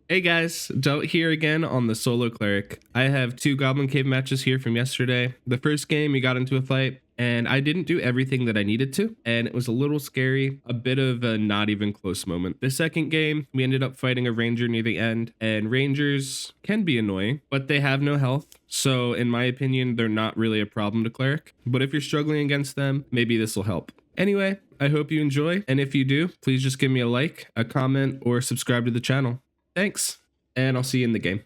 Hey guys, Dout here again on the Solo Cleric. I have two Goblin Cave matches here from yesterday. The first game, we got into a fight, and I didn't do everything that I needed to, and it was a little scary, a bit of a not even close moment. The second game, we ended up fighting a ranger near the end, and rangers can be annoying, but they have no health, so in my opinion, they're not really a problem to Cleric. But if you're struggling against them, maybe this will help. Anyway, I hope you enjoy, and if you do, please just give me a like, a comment, or subscribe to the channel. Thanks, and I'll see you in the game.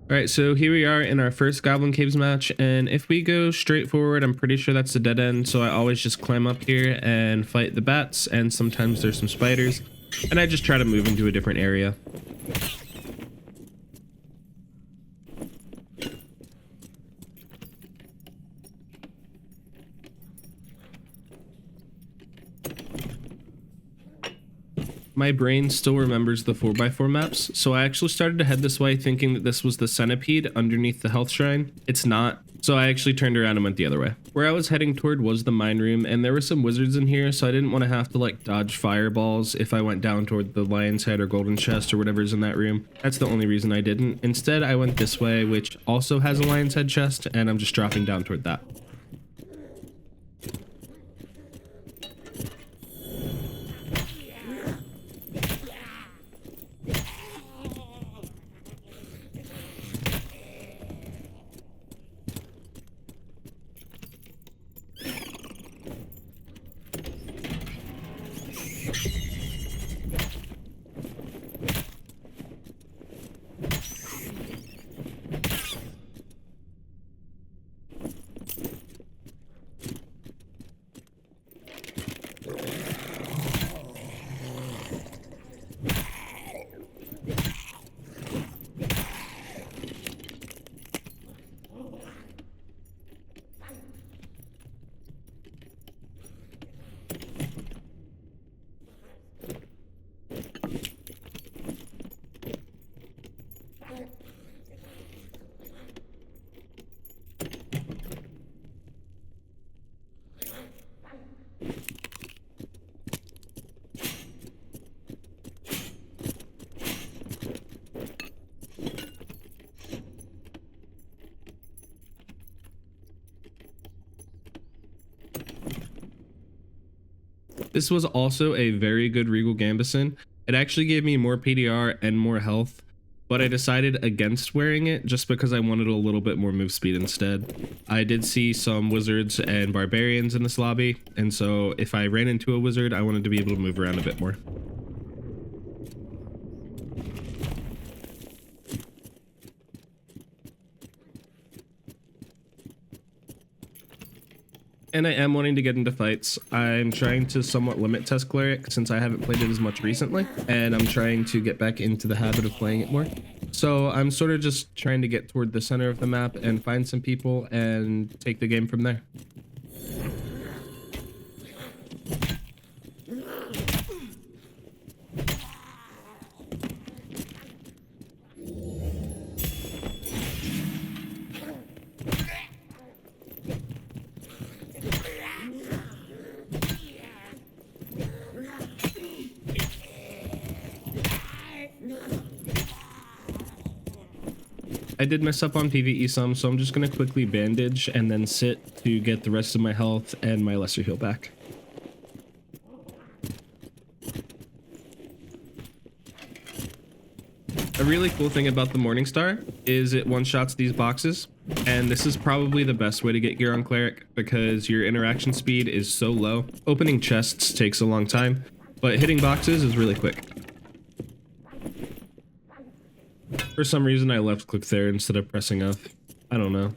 All right, so here we are in our first Goblin Caves match, and if we go straight forward, I'm pretty sure that's a dead end, so I always just climb up here and fight the bats, and sometimes there's some spiders, and I just try to move into a different area. My brain still remembers the 4x4 maps, so I actually started to head this way thinking that this was the centipede underneath the health shrine. It's not, so I actually turned around and went the other way. Where I was heading toward was the mine room, and there were some wizards in here, so I didn't want to have to like dodge fireballs if I went down toward the lion's head or golden chest or whatever's in that room. That's the only reason I didn't. Instead, I went this way, which also has a lion's head chest, and I'm just dropping down toward that. This was also a very good Regal Gambeson. It actually gave me more PDR and more health, but I decided against wearing it just because I wanted a little bit more move speed instead. I did see some wizards and barbarians in this lobby, and so if I ran into a wizard, I wanted to be able to move around a bit more. And I am wanting to get into fights. I'm trying to somewhat limit test Cleric since I haven't played it as much recently, and I'm trying to get back into the habit of playing it more. So I'm sort of just trying to get toward the center of the map and find some people and take the game from there. I did mess up on PvE some, so I'm just going to quickly bandage and then sit to get the rest of my health and my lesser heal back. A really cool thing about the Morningstar is it one-shots these boxes, and this is probably the best way to get gear on Cleric because your interaction speed is so low. Opening chests takes a long time, but hitting boxes is really quick. For some reason, I left click there instead of pressing F. I don't know.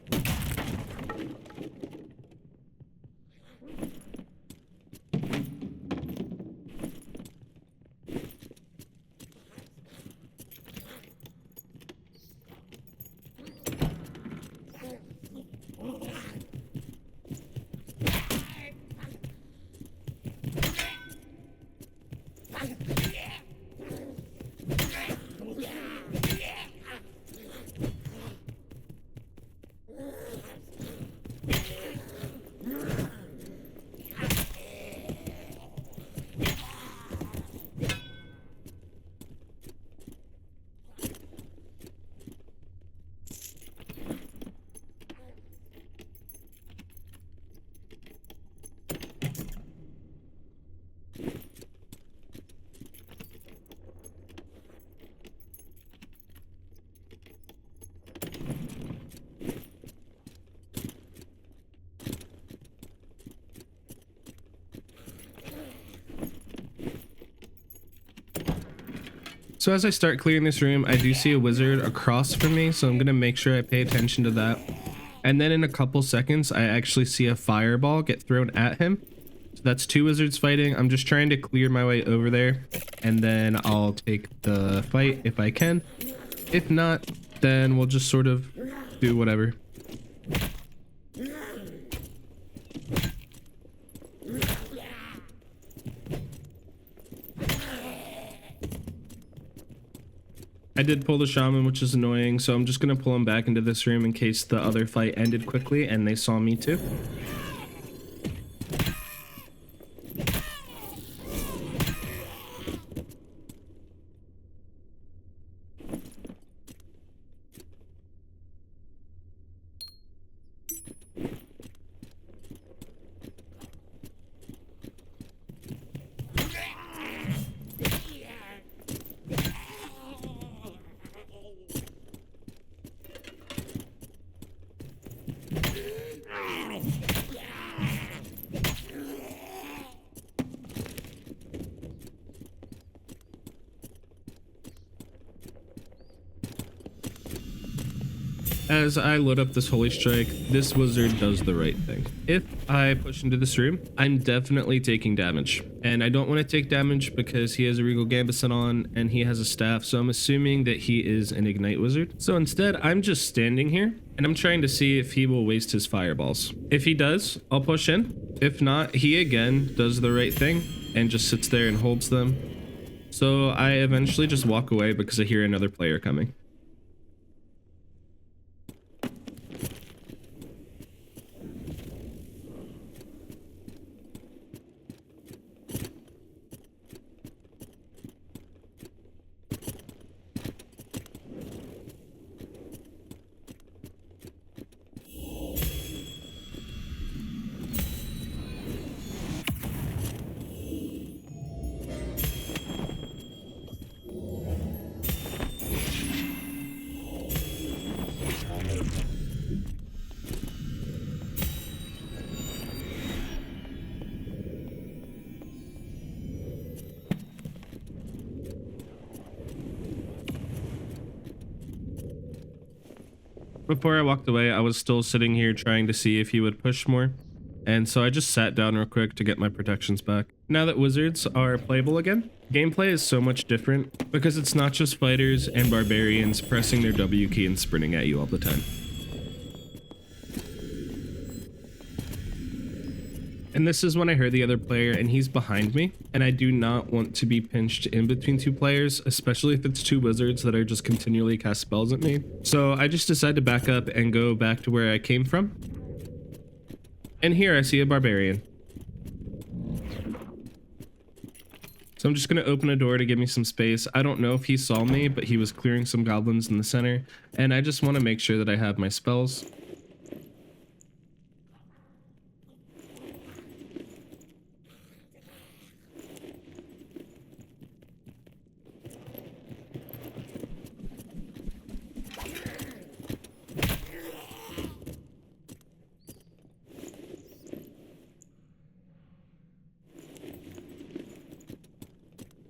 So as I start clearing this room, I do see a wizard across from me, so I'm gonna make sure I pay attention to that. And then in a couple seconds, I actually see a fireball get thrown at him. So that's 2 wizards fighting. I'm just trying to clear my way over there, and then I'll take the fight if I can. If not, then we'll just sort of do whatever. I did pull the shaman, which is annoying, so I'm just gonna pull him back into this room in case the other fight ended quickly and they saw me too. As I load up this Holy Strike, this wizard does the right thing. If I push into this room, I'm definitely taking damage. And I don't want to take damage because he has a Regal Gambison on and he has a staff, so I'm assuming that he is an Ignite Wizard. So instead, I'm just standing here and I'm trying to see if he will waste his fireballs. If he does, I'll push in. If not, he again does the right thing and just sits there and holds them. So I eventually just walk away because I hear another player coming. Before I walked away, I was still sitting here trying to see if he would push more. And so I just sat down real quick to get my protections back. Now that wizards are playable again, gameplay is so much different because it's not just fighters and barbarians pressing their W key and sprinting at you all the time. And this is when I heard the other player and he's behind me, and I do not want to be pinched in between 2 players, especially if it's 2 wizards that are just continually cast spells at me. So I just decided to back up and go back to where I came from. And here I see a barbarian. So I'm just gonna open a door to give me some space. I don't know if he saw me, but he was clearing some goblins in the center, and I just want to make sure that I have my spells.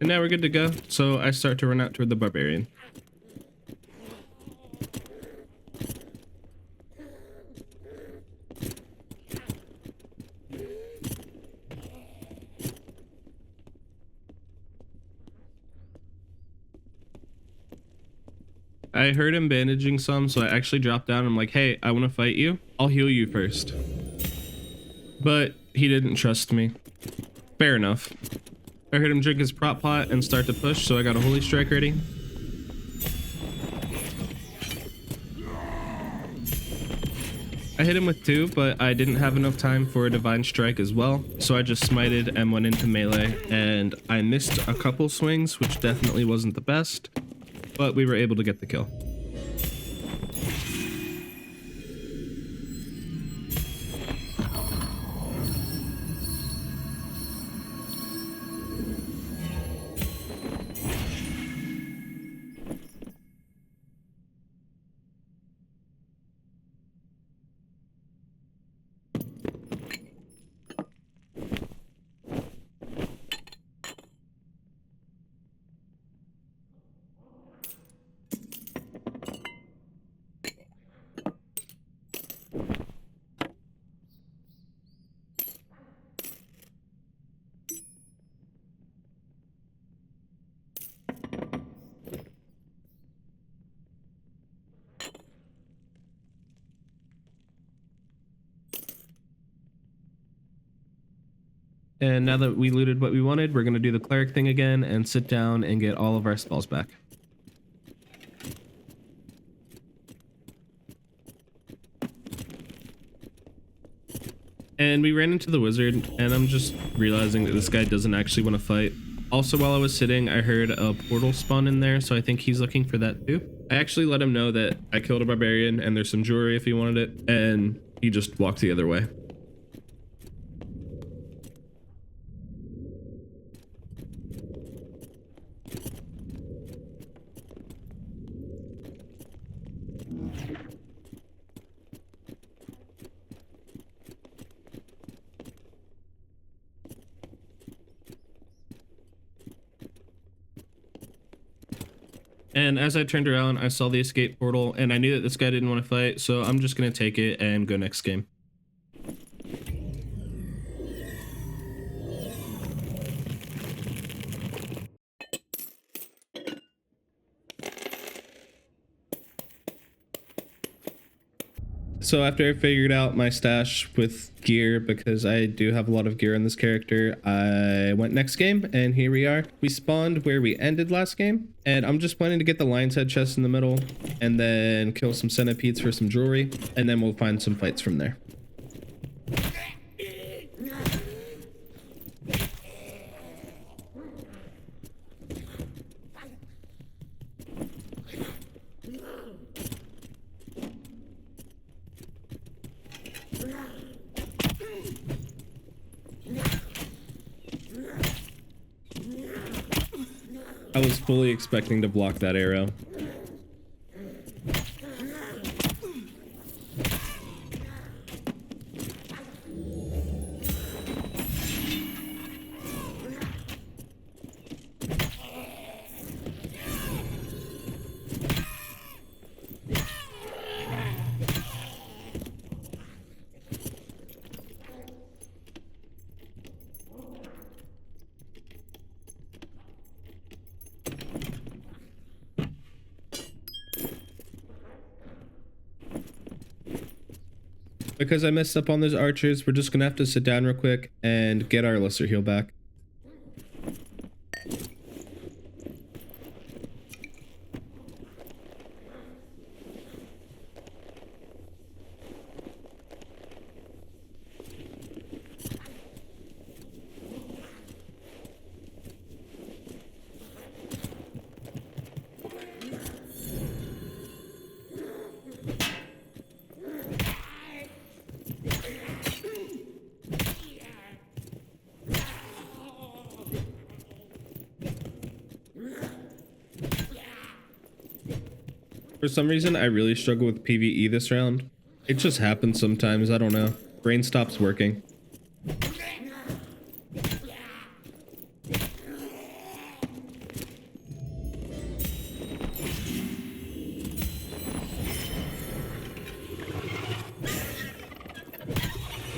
And now we're good to go, so I start to run out toward the barbarian. I heard him bandaging some, so I actually dropped down. I'm like, hey, I want to fight you. I'll heal you first. But he didn't trust me. Fair enough. I heard him drink his prop pot and start to push, so I got a Holy Strike ready. I hit him with 2, but I didn't have enough time for a Divine Strike as well, so I just smited and went into melee, and I missed a couple swings, which definitely wasn't the best, but we were able to get the kill. And now that we looted what we wanted, we're going to do the cleric thing again and sit down and get all of our spells back. And we ran into the wizard, and I'm just realizing that this guy doesn't actually want to fight. Also, while I was sitting, I heard a portal spawn in there, so I think he's looking for that too. I actually let him know that I killed a barbarian and there's some jewelry if he wanted it, and he just walked the other way. And as I turned around, I saw the escape portal, and I knew that this guy didn't want to fight, so I'm just going to take it and go next game. So after I figured out my stash with gear, because I do have a lot of gear on this character, I went next game, and here we are. We spawned where we ended last game, and I'm just planning to get the lion's head chest in the middle, and then kill some centipedes for some jewelry, and then we'll find some fights from there. I was fully expecting to block that arrow. Because I messed up on those archers, we're just gonna have to sit down real quick and get our lesser heal back. For some reason, I really struggle with PvE this round. It just happens sometimes, I don't know. Brain stops working.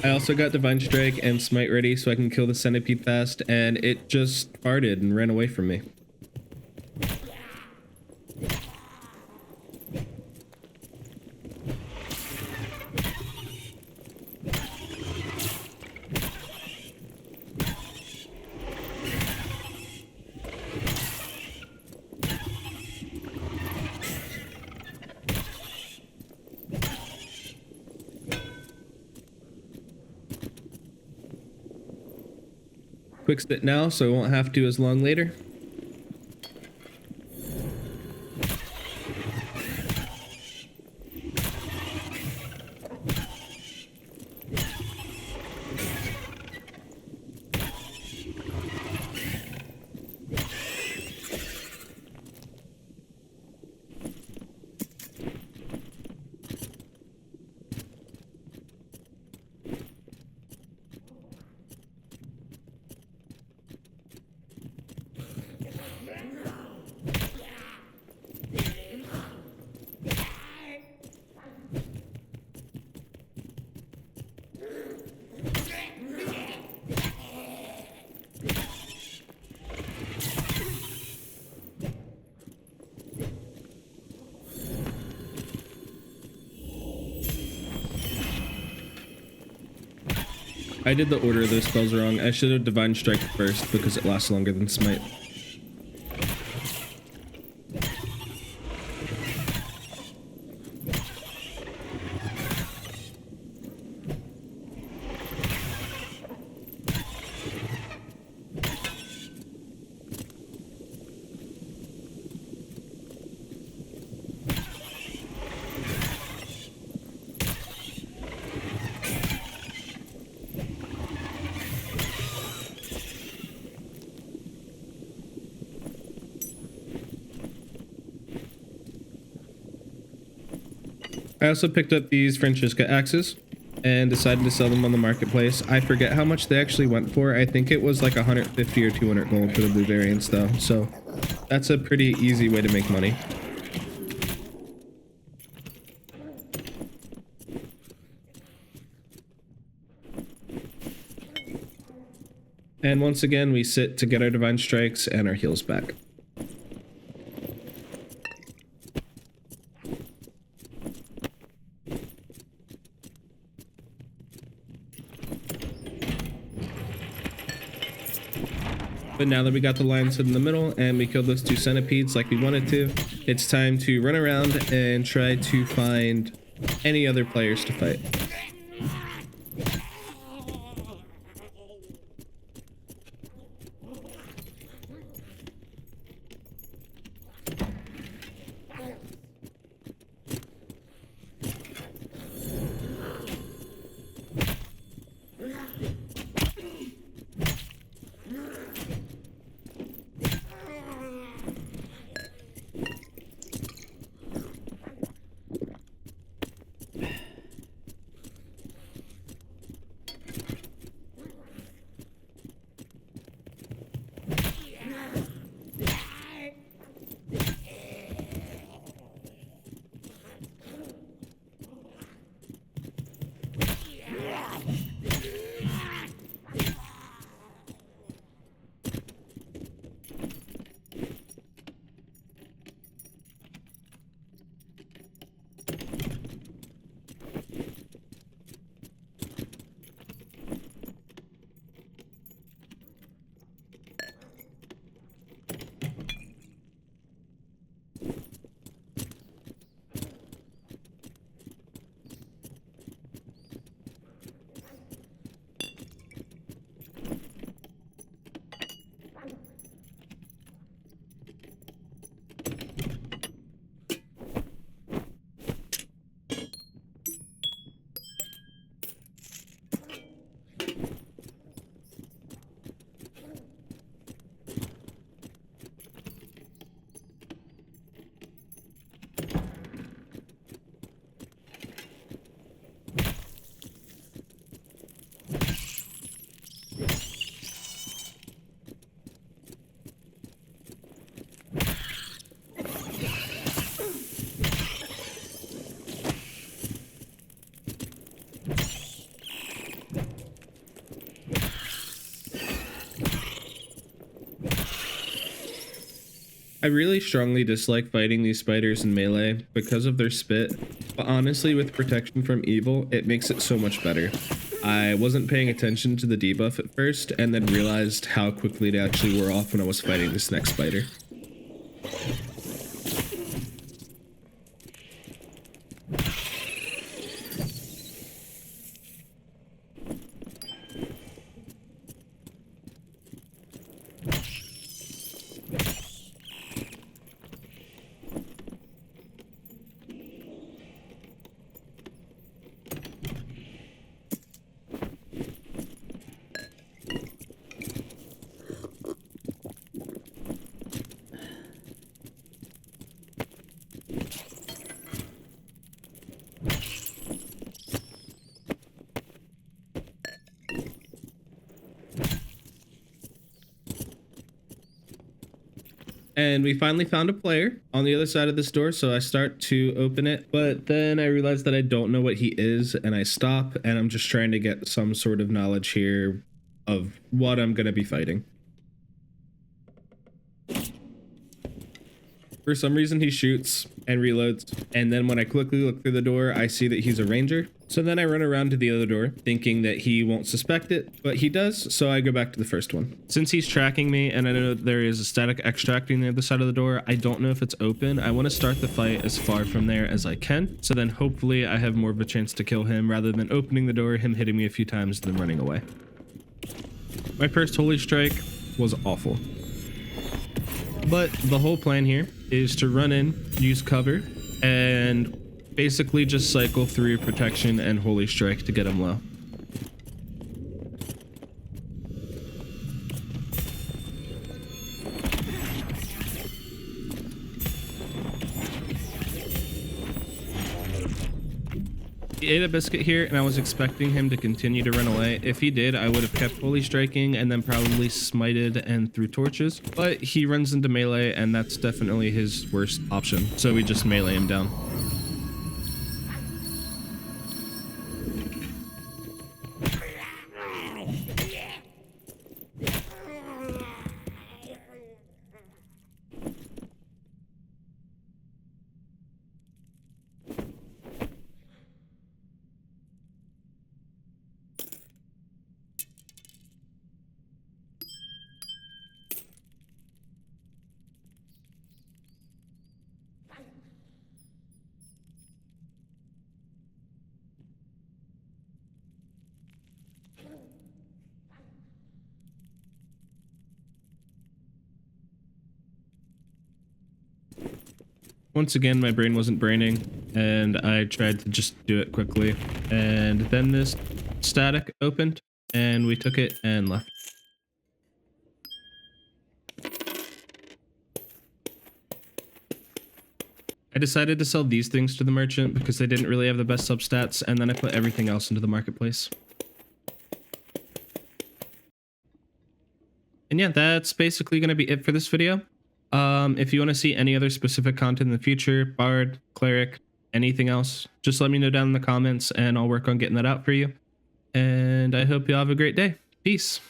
I also got Divine Strike and Smite ready so I can kill the centipede fast, and it just farted and ran away from me. Quick sit now so I won't have to as long later. I did the order of those spells wrong. I should have Divine Strike first because it lasts longer than Smite. I also picked up these Francisca axes and decided to sell them on the marketplace. I forget how much they actually went for. I think it was like 150 or 200 gold for the blue variants though. So that's a pretty easy way to make money. And once again, we sit to get our divine strikes and our heals back. But now that we got the lions in the middle and we killed those two centipedes like we wanted to, it's time to run around and try to find any other players to fight. I really strongly dislike fighting these spiders in melee because of their spit, but honestly with protection from evil, it makes it so much better. I wasn't paying attention to the debuff at first and then realized how quickly it actually wore off when I was fighting this next spider. And we finally found a player on the other side of this door, so I start to open it, but then I realize that I don't know what he is, and I stop, and I'm just trying to get some sort of knowledge here of what I'm going to be fighting. For some reason, he shoots and reloads, and then when I quickly look through the door, I see that he's a ranger. So then I run around to the other door, thinking that he won't suspect it, but he does, so I go back to the first one. Since he's tracking me, and I know there is a static extracting the other side of the door, I don't know if it's open. I want to start the fight as far from there as I can, so then hopefully I have more of a chance to kill him rather than opening the door, him hitting me a few times, and then running away. My first Holy Strike was awful. But the whole plan here is to run in, use cover, and basically just cycle through protection and Holy Strike to get him low. He ate a biscuit here, and I was expecting him to continue to run away. If he did, I would have kept Holy Striking and then probably smited and threw torches. But he runs into melee, and that's definitely his worst option. So we just melee him down. Once again, my brain wasn't braining, and I tried to just do it quickly. And then this static opened, and we took it and left. I decided to sell these things to the merchant because they didn't really have the best substats, and then I put everything else into the marketplace. And yeah, that's basically going to be it for this video. If you want to see any other specific content in the future, bard, cleric, anything else, just let me know down in the comments and I'll work on getting that out for you. And I hope you all have a great day. Peace.